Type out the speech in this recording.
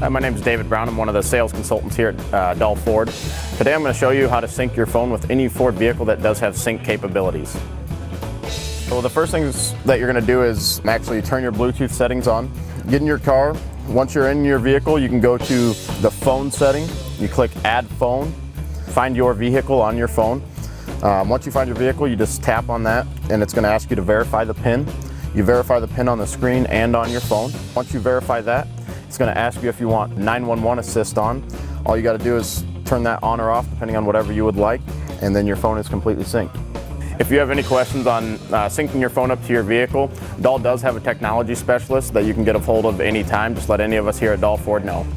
Hi, my name is David Brown. I'm one of the sales consultants here at Dahl Ford. Today I'm going to show you how to sync your phone with any Ford vehicle that does have sync capabilities. So the first things that you're going to do is actually turn your Bluetooth settings on. Get in your car. Once you're in your vehicle, you can go to the phone setting. You click Add Phone. Find your vehicle on your phone. Once you find your vehicle, you just tap on that and it's going to ask you to verify the PIN. You verify the PIN on the screen and on your phone. Once you verify that, it's going to ask you if you want 911 assist on. All you got to do is turn that on or off depending on whatever you would like, and then your phone is completely synced. If you have any questions on syncing your phone up to your vehicle, Dahl does have a technology specialist that you can get a hold of anytime. Just let any of us here at Dahl Ford know.